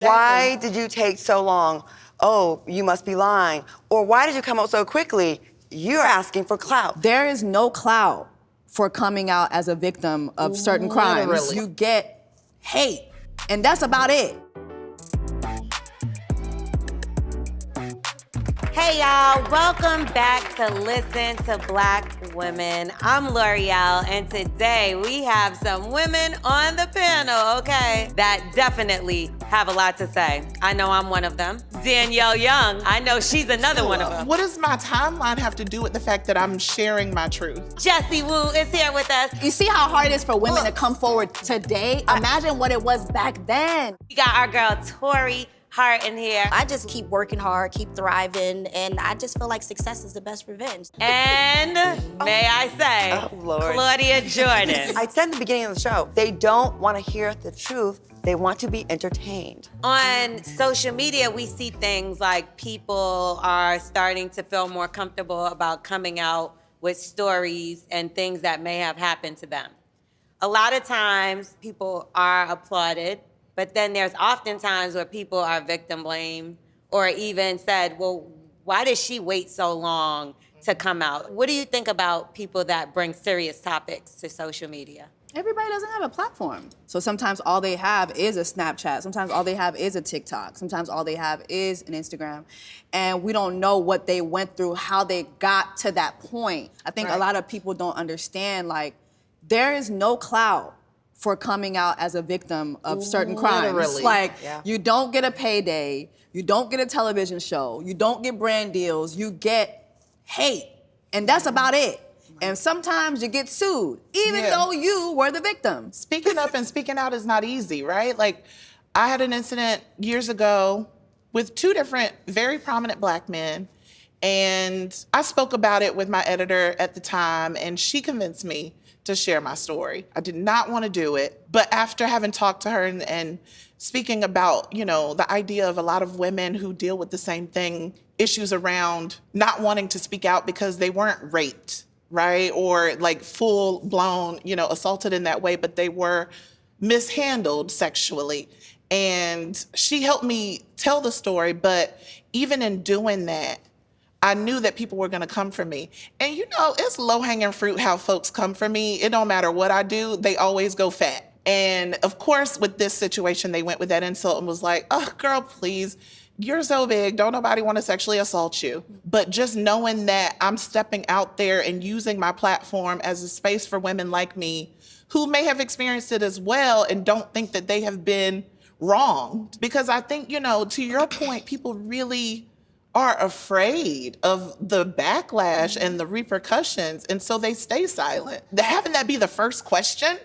Why did you take so long? Oh, you must be lying. Or why did you come out so quickly? You're asking for clout. There is no clout for coming out as a victim of certain crimes. Literally. You get hate, and that's about it. Hey y'all, welcome back to Listen to Black Women. I'm L'Oreal, and today we have some women on the panel, okay, that definitely have a lot to say. I know I'm one of them. Danielle Young, I know she's another one of them. What does my timeline have to do with the fact that I'm sharing my truth? Jessie Woo is here with us. You see how hard it is for women to come forward today? Imagine what it was back then. We got our girl Torrei Hart in here. I just keep working hard, keep thriving, and I just feel like success is the best revenge. And may I say, Lord. Claudia Jordan. I said in the beginning of the show, they don't want to hear the truth. They want to be entertained. On social media, we see things like people are starting to feel more comfortable about coming out with stories and things that may have happened to them. A lot of times, people are applauded, but then there's often times where people are victim blamed or even said, well, why did she wait so long to come out? What do you think about people that bring serious topics to social media? Everybody doesn't have a platform. So sometimes all they have is a Snapchat. Sometimes all they have is a TikTok. Sometimes all they have is an Instagram. And we don't know what they went through, how they got to that point. I think a lot of people don't understand, like, there is no clout for coming out as a victim of certain crimes. Literally. Like, you don't get a payday, you don't get a television show, you don't get brand deals, you get hate. And that's about it. And sometimes you get sued, even though you were the victim. Speaking up and speaking out is not easy, right? Like, I had an incident years ago with two different very prominent Black men, and I spoke about it with my editor at the time, and she convinced me to share my story. I did not want to do it, but after having talked to her and speaking about, you know, the idea of a lot of women who deal with the same thing, issues around not wanting to speak out because they weren't raped, right? Or like full blown, you know, assaulted in that way, but they were mishandled sexually. And she helped me tell the story, but even in doing that, I knew that people were gonna come for me. And you know, it's low-hanging fruit how folks come for me. It don't matter what I do, they always go fat. And of course, with this situation, they went with that insult and was like, oh, girl, please, you're so big, don't nobody wanna sexually assault you. But just knowing that I'm stepping out there and using my platform as a space for women like me who may have experienced it as well and don't think that they have been wronged. Because I think, you know, to your point, people really are afraid of the backlash and the repercussions, and so they stay silent. Having that be the first question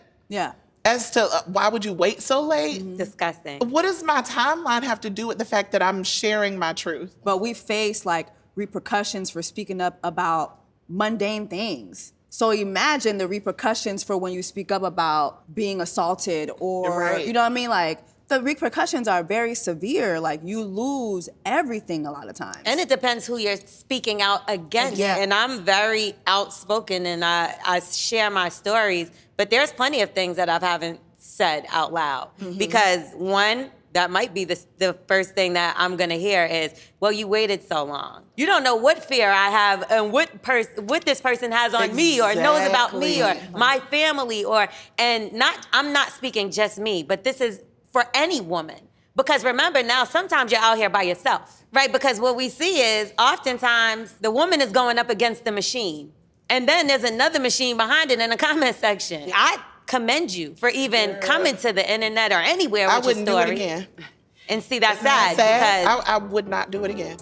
as to why would you wait so late? Disgusting. What does my timeline have to do with the fact that I'm sharing my truth? But we face like repercussions for speaking up about mundane things. So imagine the repercussions for when you speak up about being assaulted or, you know what I mean? Like, the repercussions are very severe. Like, you lose everything a lot of times. And it depends who you're speaking out against. And I'm very outspoken and I share my stories, but there's plenty of things that I haven't said out loud. Because one, that might be the first thing that I'm gonna hear is, well, you waited so long. You don't know what fear I have and what this person has on me or knows about me or my family I'm not speaking just me, but this is for any woman. Because remember now, sometimes you're out here by yourself, right? Because what we see is oftentimes the woman is going up against the machine. And then there's another machine behind it in the comment section. I commend you for even coming to the internet or anywhere with your story. I wouldn't do it again. And see, that's sad. Because I would not do it again.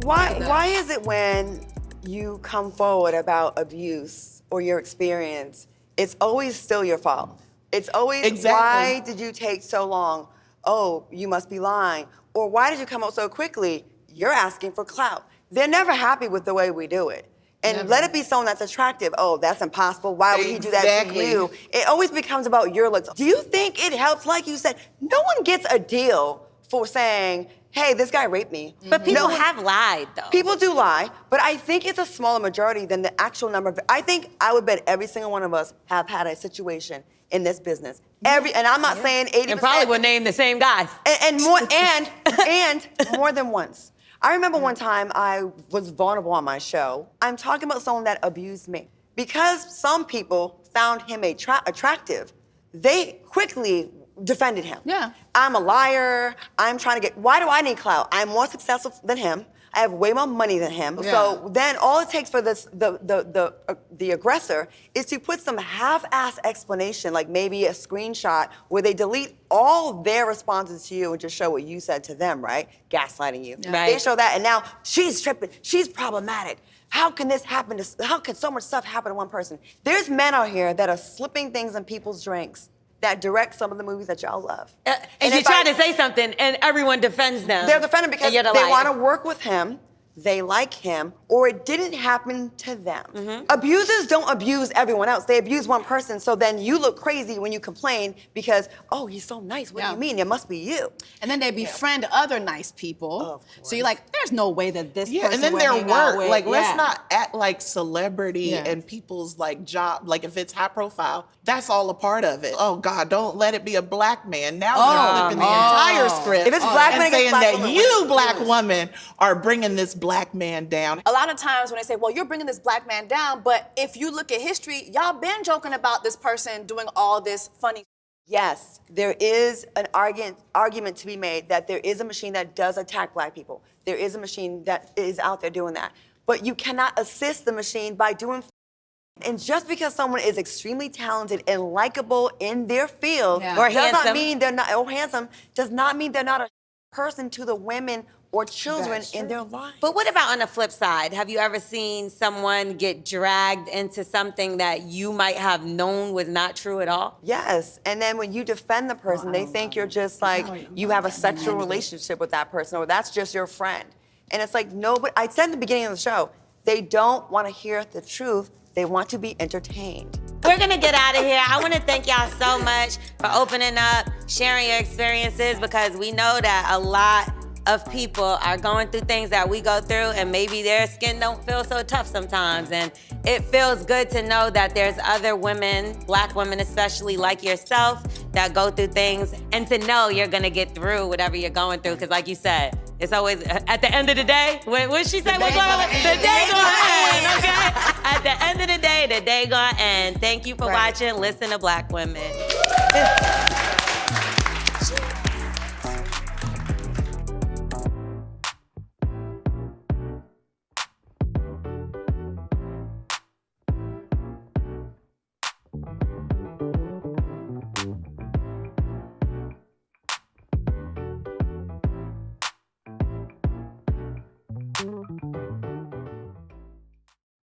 Why is it when you come forward about abuse or your experience, it's always still your fault? It's always, why did you take so long? Oh, you must be lying. Or why did you come out so quickly? You're asking for clout. They're never happy with the way we do it. And let it be someone that's attractive. Oh, that's impossible. Why would he do that to you? It always becomes about your looks. Do you think it helps? Like you said, no one gets a deal for saying, hey, this guy raped me. But people have lied, though. People do lie, but I think it's a smaller majority than the actual number of, I think I would bet every single one of us have had a situation in this business. And I'm not saying 80%. And probably would name the same guys. And more than once. I remember one time I was vulnerable on my show. I'm talking about someone that abused me. Because some people found him attractive, they quickly defended him. Yeah. I'm a liar. I'm trying to why do I need clout? I'm more successful than him. I have way more money than him. Yeah. So then all it takes for the aggressor is to put some half-ass explanation, like maybe a screenshot where they delete all their responses to you and just show what you said to them, right? Gaslighting you. Yeah. Right. They show that, and now she's tripping. She's problematic. How can this happen how can so much stuff happen to one person? There's men out here that are slipping things in people's drinks that direct some of the movies that y'all love. And you try to say something, and everyone defends them. They're defending because And they you're the want liar. to work with him, they like him, or it didn't happen to them. Mm-hmm. Abusers don't abuse everyone else. They abuse one person, so then you look crazy when you complain because, oh, he's so nice. What do you mean? It must be you. And then they befriend other nice people. So you're like, there's no way that this person and then would their hang out work. with. Like, let's not act like celebrity Yeah. and people's like job. Like, if it's high profile, that's all a part of it. Oh God, don't let it be a black man. Now you're flipping the entire script. If it's black man and against saying black that woman, you, black woman, are bringing this black man down. A lot of times when they say, well, you're bringing this black man down, but if you look at history, y'all been joking about this person doing all this funny. Yes, there is an argument to be made that there is a machine that does attack black people. There is a machine that is out there doing that. But you cannot assist the machine by doing. And just because someone is extremely talented and likable in their field, Yeah. Or does handsome. not mean they're not, or handsome, does not mean they're not a person to the women or children in their lives. But what about on the flip side? Have you ever seen someone get dragged into something that you might have known was not true at all? Yes, and then when you defend the person, they think you're just like, you have a sexual relationship with that person, or that's just your friend. And it's like, no, but I said in the beginning of the show, they don't want to hear the truth. They want to be entertained. We're gonna get out of here. I wanna thank y'all so much for opening up, sharing your experiences, because we know that a lot of people are going through things that we go through, and maybe their skin don't feel so tough sometimes. And it feels good to know that there's other women, black women especially like yourself, that go through things, and to know you're gonna get through whatever you're going through. Because like you said, it's always, at the end of the day, what she said, the day gonna end, okay? At the end of the day gonna end. Thank you for watching Listen to Black Women.